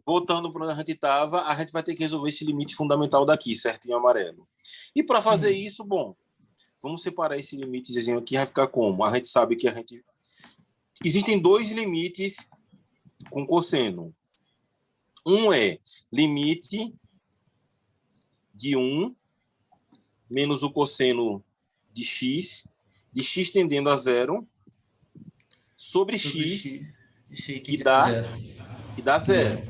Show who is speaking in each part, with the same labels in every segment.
Speaker 1: voltando para onde a gente estava, a gente vai ter que resolver esse limite fundamental daqui, certo? Em amarelo. E para fazer isso, bom, vamos separar esse limitezinho aqui, vai ficar como? A gente sabe que existem dois limites com cosseno. Um é limite de 1 menos o cosseno de x tendendo a zero, sobre x, que dá zero.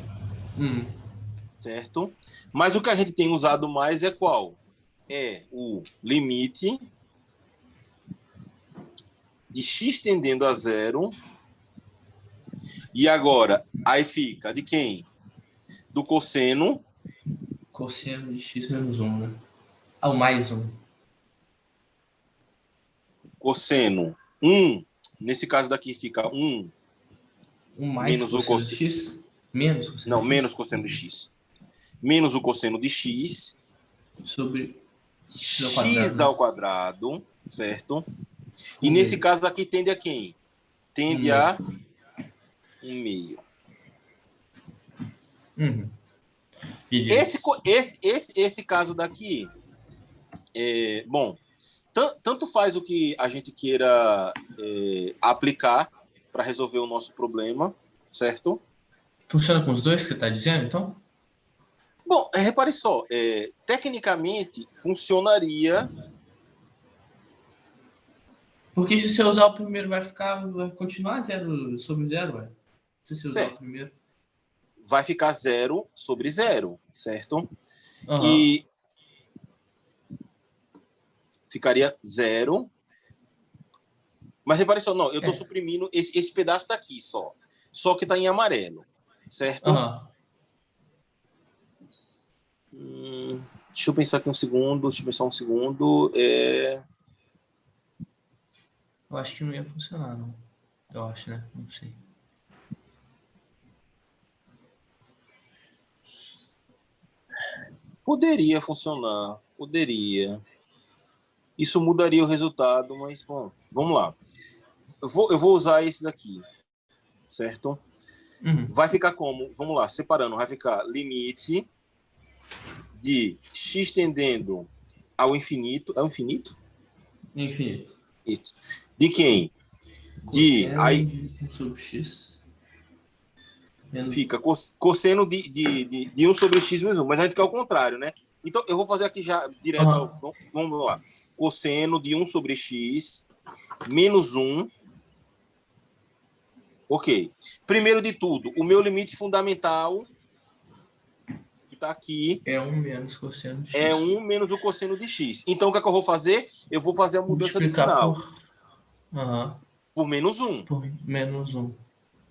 Speaker 1: Certo? Mas o que a gente tem usado mais é qual? É o limite de x tendendo a zero. E agora, aí fica de quem? Do cosseno.
Speaker 2: Cosseno de x menos 1, né? O mais 1.
Speaker 1: Cosseno 1. Nesse caso daqui fica 1.
Speaker 2: Mais menos o cosseno de x? Menos cosseno
Speaker 1: não,
Speaker 2: de x?
Speaker 1: Menos cosseno de x. Menos o cosseno de x.
Speaker 2: Sobre
Speaker 1: x ao quadrado, certo? E nesse caso aqui tende a quem? Tende a 1/2. Esse caso daqui, bom, tanto faz o que a gente queira aplicar para resolver o nosso problema, certo?
Speaker 2: Funciona com os dois que você está dizendo, então?
Speaker 1: Bom, repare só, tecnicamente funcionaria.
Speaker 2: Porque se você usar o primeiro vai continuar zero sobre zero, ué. Se você usar o primeiro.
Speaker 1: Vai ficar 0 sobre 0, certo? E ficaria 0. Mas repare só, não, eu estou suprimindo esse pedaço daqui só. Só que está em amarelo, certo? Deixa eu pensar aqui um segundo.
Speaker 2: Eu acho que não ia funcionar, não. Eu acho, né? Não sei.
Speaker 1: Poderia funcionar. Poderia. Isso mudaria o resultado, mas, bom, vamos lá. Eu vou usar esse daqui, certo? Vai ficar como? Vamos lá, separando. Vai ficar limite de x tendendo ao infinito. É o infinito?
Speaker 2: Infinito.
Speaker 1: Isso. De quem? De
Speaker 2: aí sobre x.
Speaker 1: Fica cosseno de 1 sobre x menos 1. Mas a gente quer o contrário, né? Então, eu vou fazer aqui já direto. Vamos lá. Cosseno de 1 sobre x menos 1. Ok. Primeiro de tudo, o meu limite fundamental, que está aqui,
Speaker 2: é 1 menos cosseno de x.
Speaker 1: É 1 menos o cosseno de x. Então, o que é que eu vou fazer? Eu vou fazer a mudança de sinal. Por menos 1.
Speaker 2: Por menos 1.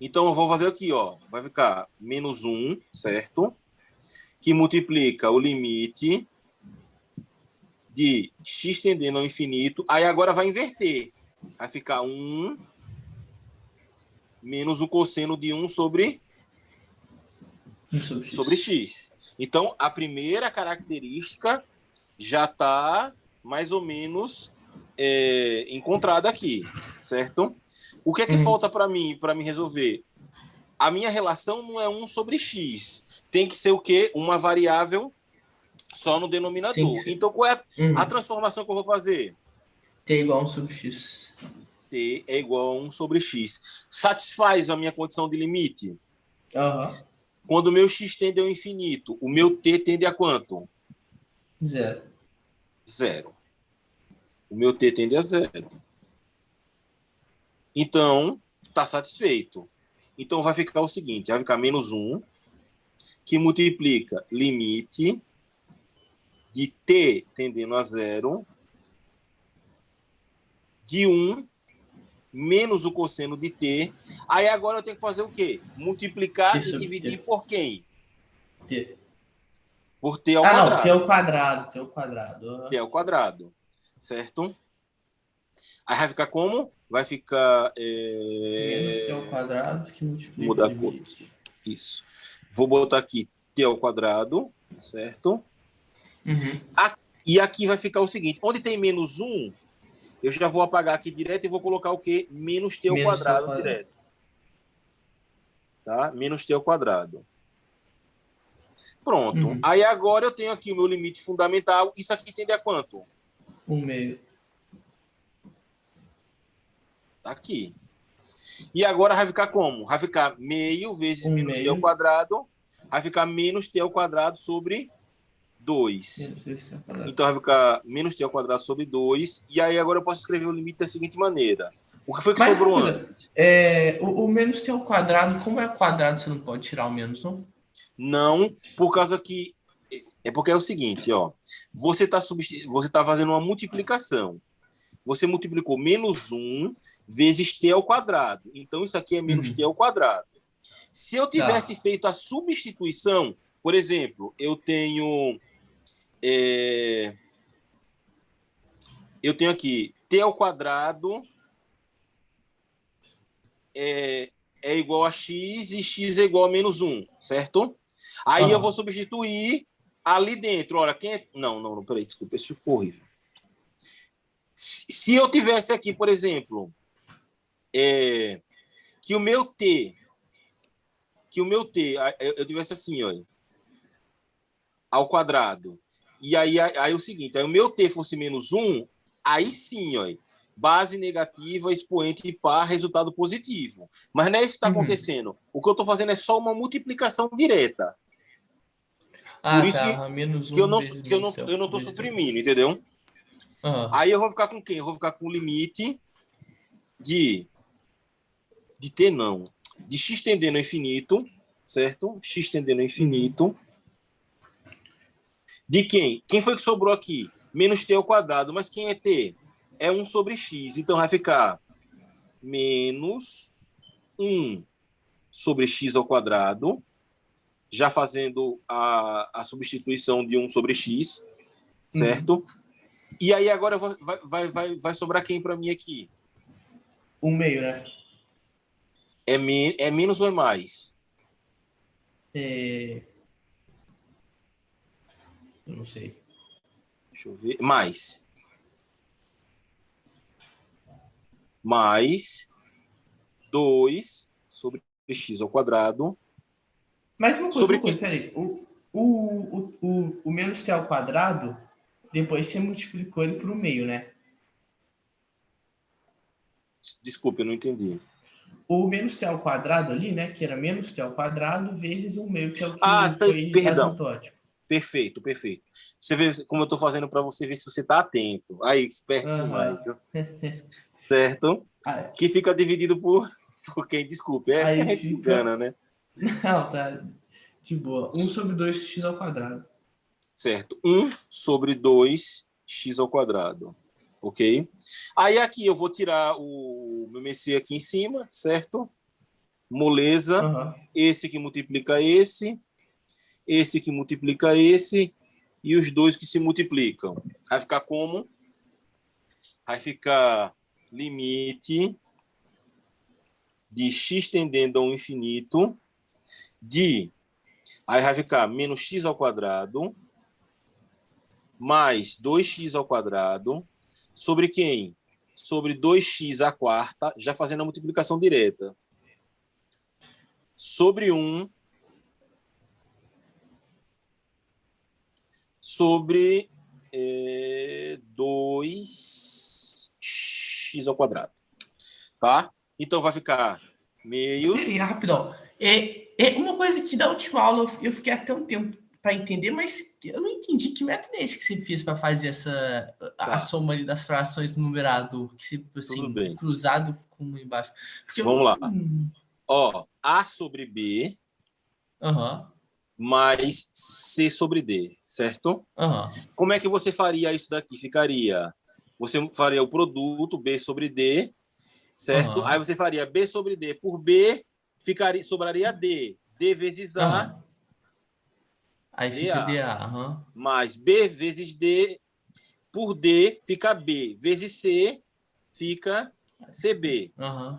Speaker 1: Então, eu vou fazer aqui, ó. Vai ficar menos 1, certo? Que multiplica o limite de x tendendo ao infinito. Aí agora vai inverter. Vai ficar 1 menos o cosseno de 1 sobre x. Então, a primeira característica já está mais ou menos encontrada aqui, certo? O que é que falta para mim resolver? A minha relação não é 1 sobre x. Tem que ser o quê? Uma variável só no denominador. Então, qual é a transformação que eu vou fazer?
Speaker 2: T igual a 1 sobre x.
Speaker 1: T é igual a 1 sobre x. Satisfaz a minha condição de limite? Quando o meu x tende ao infinito, o meu t tende a quanto?
Speaker 2: 0.
Speaker 1: O meu t tende a 0. Então, está satisfeito. Então, vai ficar o seguinte, vai ficar menos 1, que multiplica limite de t tendendo a 0 de 1 menos o cosseno de t. Aí agora eu tenho que fazer o quê? Multiplicar e dividir por quem?
Speaker 2: T.
Speaker 1: Por t ao quadrado.
Speaker 2: Não, t ao quadrado.
Speaker 1: T ao quadrado. Certo? Aí vai ficar como? Vai ficar...
Speaker 2: Menos t ao quadrado que multiplica.
Speaker 1: Mudar a cor. Isso. Vou botar aqui t ao quadrado, certo? E aqui vai ficar o seguinte. Onde tem menos 1, eu já vou apagar aqui direto e vou colocar o quê? Menos t ao quadrado direto. Tá? Menos t ao quadrado. Pronto. Aí agora eu tenho aqui o meu limite fundamental. Isso aqui tende a quanto?
Speaker 2: 1/2.
Speaker 1: Tá aqui. E agora vai ficar como? Vai ficar meio vezes menos t ao
Speaker 2: 1/2.
Speaker 1: quadrado. Vai ficar menos t ao quadrado sobre 2. Então vai ficar menos t ao quadrado sobre 2. E aí agora eu posso escrever o limite da seguinte maneira. O que foi que
Speaker 2: Mas
Speaker 1: sobrou
Speaker 2: uma coisa,
Speaker 1: antes?
Speaker 2: o menos t ao quadrado, como é quadrado, você não pode tirar o menos, não?
Speaker 1: Não, por causa que... É porque é o seguinte, ó. Você tá fazendo uma multiplicação. Você multiplicou menos 1 vezes t ao quadrado. Então, isso aqui é menos t ao quadrado. Se eu tivesse feito a substituição, por exemplo, eu tenho aqui t ao quadrado é igual a x e x é igual a menos 1, certo? Aí eu vou substituir ali dentro. Olha, quem é... Não, peraí, desculpa, isso ficou horrível. Se eu tivesse aqui, por exemplo, que o meu t, eu tivesse assim, olha, ao quadrado, e aí o seguinte, aí o meu t fosse menos 1, aí sim, olha, base negativa, expoente par, resultado positivo. Mas não é isso que está acontecendo. O que eu estou fazendo é só uma multiplicação direta. Por isso
Speaker 2: menos
Speaker 1: que eu
Speaker 2: 1
Speaker 1: não
Speaker 2: vezes menos
Speaker 1: eu não estou suprimindo, entendeu? Aí eu vou ficar com quem? Eu vou ficar com o limite de t, não, de x tendendo ao infinito, certo? X tendendo ao infinito. De quem? Quem foi que sobrou aqui? Menos t ao quadrado. Mas quem é t? É 1 sobre x. Então vai ficar menos 1 sobre x ao quadrado, já fazendo a substituição de 1 sobre x, certo? E aí agora vai sobrar quem para mim aqui?
Speaker 2: 1/2, né?
Speaker 1: É menos ou é mais?
Speaker 2: Eu não sei.
Speaker 1: Deixa eu ver. Mais 2 sobre x ao quadrado.
Speaker 2: Mas uma coisa, peraí. O menos t ao quadrado, depois você multiplicou ele por 1/2, né?
Speaker 1: Desculpe, eu não entendi.
Speaker 2: O menos t ao quadrado ali, né? Que era menos t ao quadrado vezes 1/2, que é o que foi
Speaker 1: perdão.
Speaker 2: asintótico.
Speaker 1: Perfeito. Você vê como eu estou fazendo para você ver se você está atento. Aí, esperto demais. Certo? Que fica dividido por quem? Desculpe, é porque a gente se engana, né?
Speaker 2: Não, tá de boa. 1 sobre 2x ao quadrado.
Speaker 1: Certo. 1 sobre 2x ao quadrado. Ok? Aí aqui eu vou tirar o meu MC aqui em cima, certo? Moleza. Esse que multiplica esse que multiplica esse e os dois que se multiplicam. Vai ficar como? Vai ficar limite de x tendendo ao infinito aí vai ficar menos x ao quadrado mais 2x ao quadrado sobre quem? Sobre 2x à quarta, já fazendo a multiplicação direta. Sobre 1 sobre 2x ao quadrado. Tá? Então vai ficar meios...
Speaker 2: Peraí, rapidão. É uma coisa que da última aula eu fiquei até um tempo para entender, mas eu não entendi que método é esse que você fez para fazer a soma ali das frações no numerador, que você, assim, cruzado com embaixo. Porque
Speaker 1: vamos lá. Ó, A sobre B mais C sobre D, certo? Como é que você faria isso daqui? Você faria o produto B sobre D, certo? Aí você faria B sobre D por B, sobraria D. D vezes A.
Speaker 2: Aí fica DA.
Speaker 1: Mais B vezes D por D fica B. Vezes C fica CB.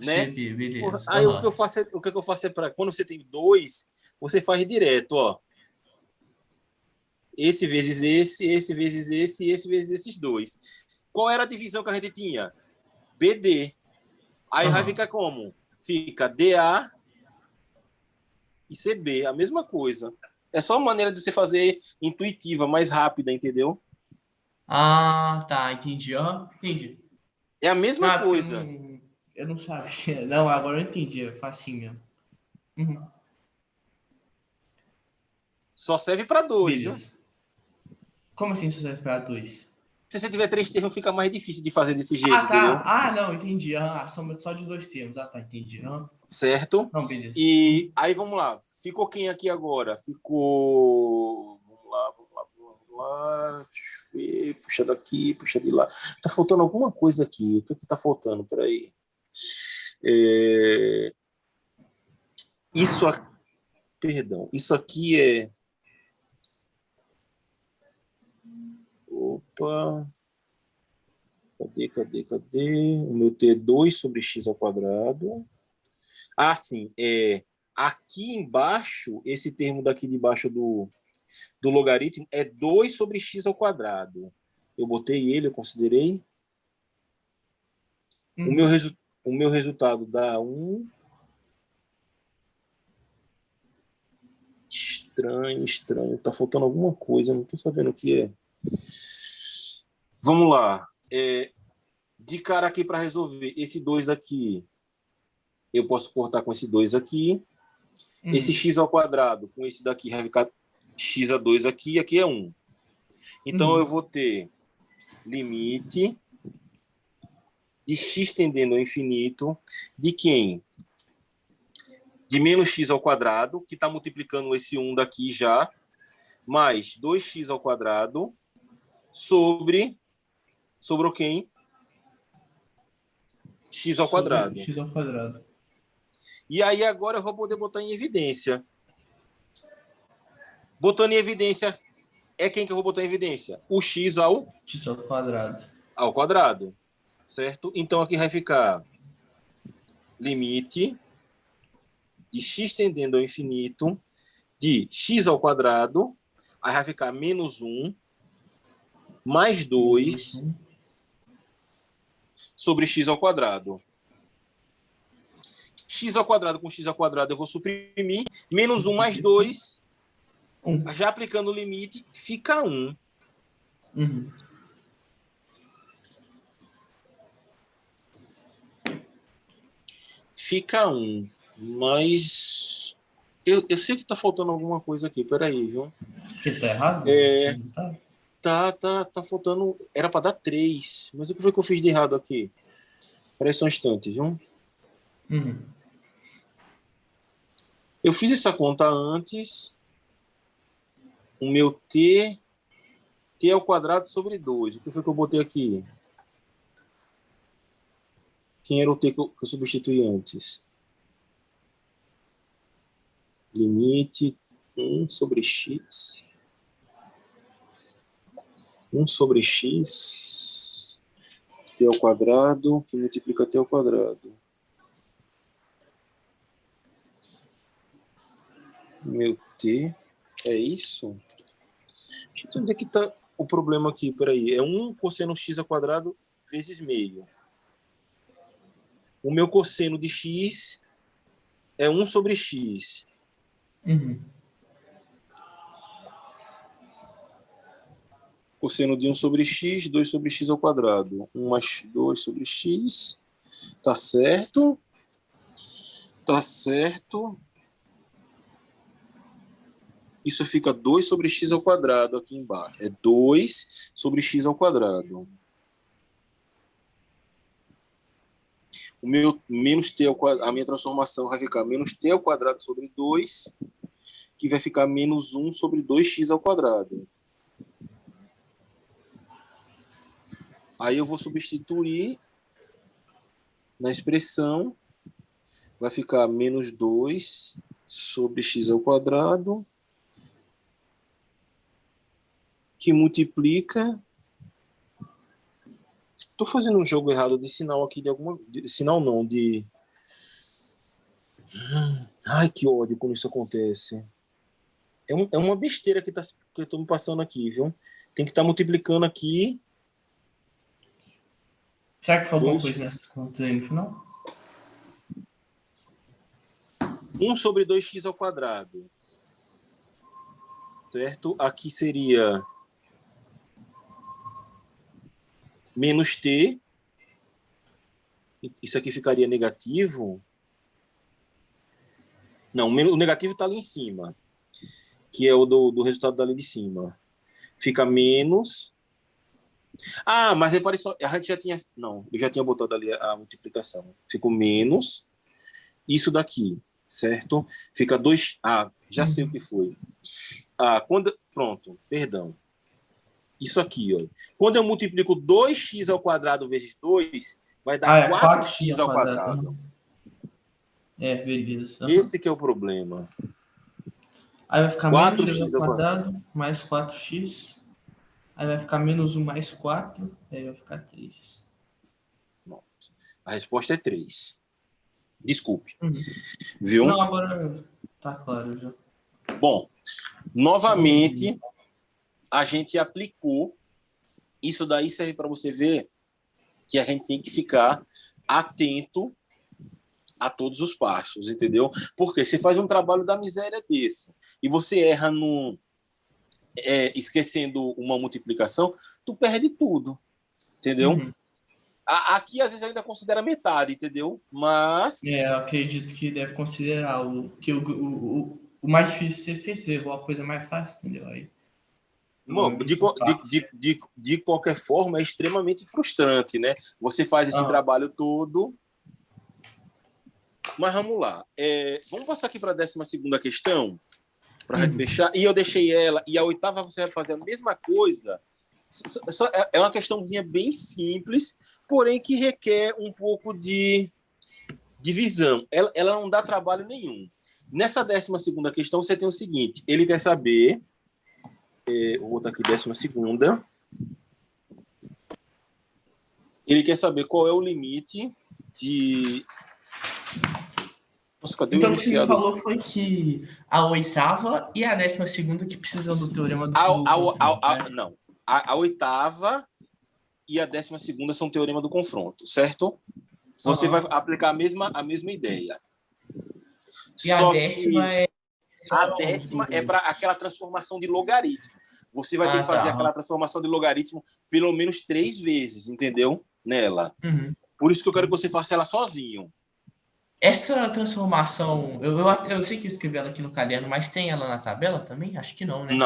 Speaker 1: Né?
Speaker 2: CB, beleza.
Speaker 1: Aí o que eu faço é para quando você tem 2, você faz direto, ó. Esse vezes esse vezes esse, esse vezes esses dois. Qual era a divisão que a gente tinha? BD. Aí vai ficar como? Fica DA e CB, a mesma coisa. É só uma maneira de você fazer intuitiva, mais rápida, entendeu?
Speaker 2: Ah, tá, entendi. Entendi.
Speaker 1: É a mesma
Speaker 2: Não, é porque
Speaker 1: coisa.
Speaker 2: eu não sabia. Não, agora eu entendi, é facinho mesmo. Uhum.
Speaker 1: Só serve para dois, viu?
Speaker 2: Beleza. Como assim se serve para dois?
Speaker 1: Se você tiver 3 termos, fica mais difícil de fazer desse
Speaker 2: Ah,
Speaker 1: jeito,
Speaker 2: tá.
Speaker 1: entendeu?
Speaker 2: Ah, não, entendi. A soma só de dois termos. Ah, tá, entendi.
Speaker 1: Certo?
Speaker 2: Não, beleza.
Speaker 1: E aí vamos lá. Ficou quem aqui agora? Ficou. Vamos lá, vamos lá, vamos lá. Deixa eu ver. Puxa daqui, puxa de lá. Tá faltando alguma coisa aqui. O que que tá faltando? Peraí. É... Isso aqui. Perdão. Isso aqui é. Opa. Cadê? O meu T2 sobre x ao quadrado. Ah, sim. Aqui embaixo, esse termo daqui de baixo do logaritmo é 2 sobre x ao quadrado. Eu botei ele, eu considerei. O meu,
Speaker 2: Uhum.
Speaker 1: o meu resultado dá 1. Estranho. Tá faltando alguma coisa, não tô sabendo o que é. Vamos lá. De cara aqui para resolver, esse 2 aqui, eu posso cortar com esse 2 aqui. Esse
Speaker 2: Uhum.
Speaker 1: x ao quadrado com esse daqui vai ficar x a 2 aqui, aqui é 1. Então eu
Speaker 2: Uhum.
Speaker 1: vou ter limite de x tendendo ao infinito de quem? De menos x ao quadrado, que está multiplicando esse 1 daqui já, mais 2x ao quadrado sobre o quem? X ao
Speaker 2: Sobre
Speaker 1: quadrado.
Speaker 2: x ao quadrado.
Speaker 1: E aí agora eu vou poder botar em evidência. Botando em evidência, é quem que eu vou botar em evidência? O x
Speaker 2: X ao quadrado.
Speaker 1: ao quadrado, certo? Então aqui vai ficar limite de x tendendo ao infinito de x ao quadrado, aí vai ficar menos 1 mais
Speaker 2: Menos
Speaker 1: 2
Speaker 2: um.
Speaker 1: sobre x ao quadrado. X ao quadrado com x ao quadrado eu vou suprimir. Menos 1 mais 2, já aplicando o limite, fica 1.
Speaker 2: Uhum.
Speaker 1: Fica 1. Mas eu sei que tá faltando alguma coisa aqui. Peraí, viu?
Speaker 2: Que tá errado?
Speaker 1: É,
Speaker 2: Assim, tá?
Speaker 1: tá faltando. Era para dar 3. Mas o que foi que eu fiz de errado aqui? Peraí só um instante, viu?
Speaker 2: Uhum.
Speaker 1: Eu fiz essa conta antes. O meu t ao quadrado sobre 2. O que foi que eu botei aqui? Quem era o t que eu substituí antes? Limite 1 sobre x. 1 sobre x t ao quadrado, que multiplica t ao quadrado. Meu t é isso? Deixa eu ver onde é que está o problema aqui. Peraí. É 1 cosseno x ao quadrado vezes meio. O meu cosseno de x é 1 sobre x.
Speaker 2: Uhum.
Speaker 1: Cosseno de 1 sobre x, 2 sobre x ao quadrado. 1 mais 2 sobre x. Tá certo? Tá certo. Isso fica 2 sobre x ao quadrado aqui embaixo. É 2 sobre x ao quadrado. O meu menos t ao quadrado, a minha transformação vai ficar menos t ao quadrado sobre 2, que vai ficar menos 1 sobre 2x ao quadrado. Aí eu vou substituir na expressão, vai ficar menos 2 sobre x ao quadrado, que multiplica. Estou fazendo um jogo errado de sinal aqui, de alguma. Sinal não, de. Ai, que ódio quando isso acontece. É uma besteira que eu estou me passando aqui, viu? Tem que estar multiplicando aqui.
Speaker 2: Será que foi alguma
Speaker 1: 2,
Speaker 2: coisa nessa conta aí no final?
Speaker 1: 1 sobre 2x ao quadrado. certo? Aqui seria menos t. Isso aqui ficaria negativo. Não, o negativo está ali em cima, que é o do resultado dali de cima. Fica menos... Ah, mas repare só, a gente já tinha... Não, eu já tinha botado ali a multiplicação. Ficou menos isso daqui, certo? Fica 2... Ah, já sei o que foi. Pronto, perdão. Isso aqui, ó. Quando eu multiplico 2x ao quadrado vezes 2, vai dar 4x ao quadrado.
Speaker 2: Beleza.
Speaker 1: Esse que é o problema.
Speaker 2: Aí vai ficar menos x ao quadrado mais 4x. Aí vai ficar menos 1 mais 4. Aí vai ficar 3.
Speaker 1: Não. A resposta é 3. Desculpe. Viu?
Speaker 2: Não, agora tá claro já.
Speaker 1: Bom, novamente, a gente aplicou. Isso daí serve para você ver que a gente tem que ficar atento a todos os passos, entendeu? Porque você faz um trabalho da miséria desse e você erra esquecendo uma multiplicação, tu perde tudo, entendeu? Aqui, às vezes, ainda considera metade, entendeu? Mas...
Speaker 2: eu acredito que deve considerar o mais difícil você fez, igual a coisa mais fácil, entendeu? Aí,
Speaker 1: de qualquer forma, é extremamente frustrante, né? Você faz esse trabalho todo. Mas vamos lá. Vamos passar aqui para a 12ª questão, para a gente fechar. E eu deixei ela. E a 8ª você vai fazer a mesma coisa. É uma questãozinha bem simples, porém que requer um pouco de visão. Ela não dá trabalho nenhum. Nessa 12ª questão, você tem o seguinte. Ele quer saber... vou botar aqui 12ª. Ele quer saber qual é o limite de... Nossa, cadê
Speaker 2: então, o que você falou foi que a 8ª e a 12ª que precisam do teorema do confronto, né?
Speaker 1: Não. A 8ª e a 12ª são teorema do confronto, certo? Você vai aplicar a mesma ideia.
Speaker 2: E a 10ª é...
Speaker 1: A 10ª é para aquela transformação de logaritmo. Você vai ter que fazer aquela transformação de logaritmo pelo menos 3 vezes, entendeu? Nela. Por isso que eu quero que você faça ela sozinho.
Speaker 2: Essa transformação, eu sei que eu escrevi ela aqui no caderno, mas tem ela na tabela também? Acho que não, né?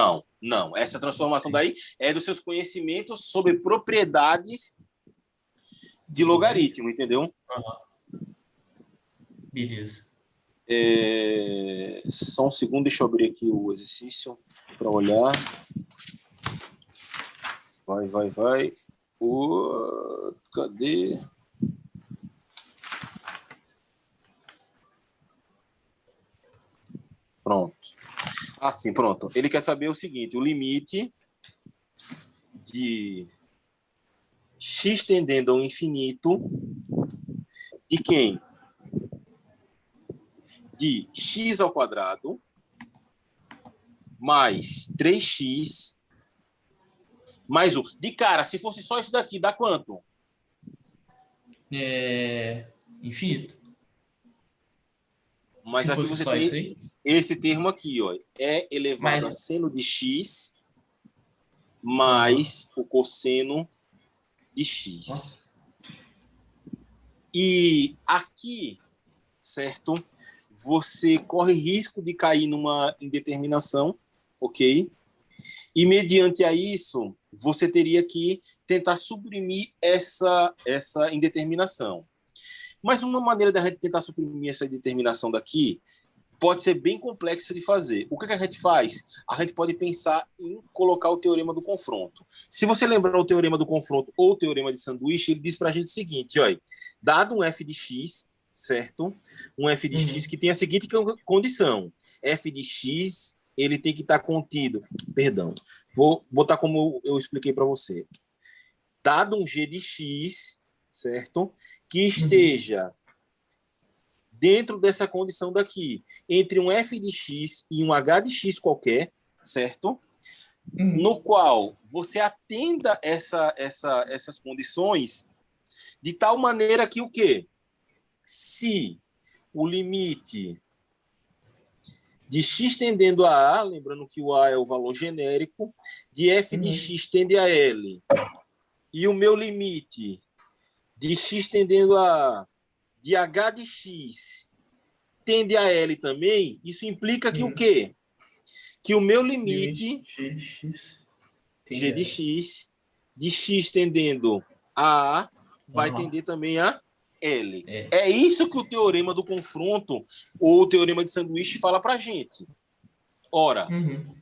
Speaker 1: Não. Essa transformação daí é dos seus conhecimentos sobre propriedades de logaritmo, entendeu?
Speaker 2: Beleza.
Speaker 1: Só um segundo, deixa eu abrir aqui o exercício para olhar. Vai. Cadê? Pronto. Sim, pronto. Ele quer saber o seguinte, o limite de x tendendo ao infinito de quem? De x ao quadrado mais 3x mais 1. De cara, se fosse só isso daqui, dá quanto?
Speaker 2: Infinito.
Speaker 1: Mas aqui você tem esse termo aqui, ó, é elevado a seno de x mais o cosseno de x.
Speaker 2: Nossa.
Speaker 1: E aqui, certo? Você corre risco de cair numa indeterminação, ok? E mediante a isso, você teria que tentar suprimir essa indeterminação. Mas uma maneira da gente tentar suprimir essa indeterminação daqui pode ser bem complexa de fazer. O que a gente faz? A gente pode pensar em colocar o teorema do confronto. Se você lembrar o teorema do confronto ou o teorema de sanduíche, ele diz para a gente o seguinte, olha, dado um f de x, certo? Um f de x que tem a seguinte condição. F de x, ele tem que estar contido. Perdão. Vou botar como eu expliquei para você. Dado um g de x, certo? Que esteja dentro dessa condição daqui, entre um f de x e um h de x qualquer, certo? No qual você atenda essas condições de tal maneira que o quê? Se o limite de x tendendo a A, lembrando que o A é o valor genérico, de f de x tende a L. E o meu limite de x tendendo a A, de h de x tende a L também, isso implica que o quê? Que o meu limite g de x tendendo a A vai tender também a L. É isso que o teorema do confronto ou o teorema de sanduíche fala para a gente. Ora,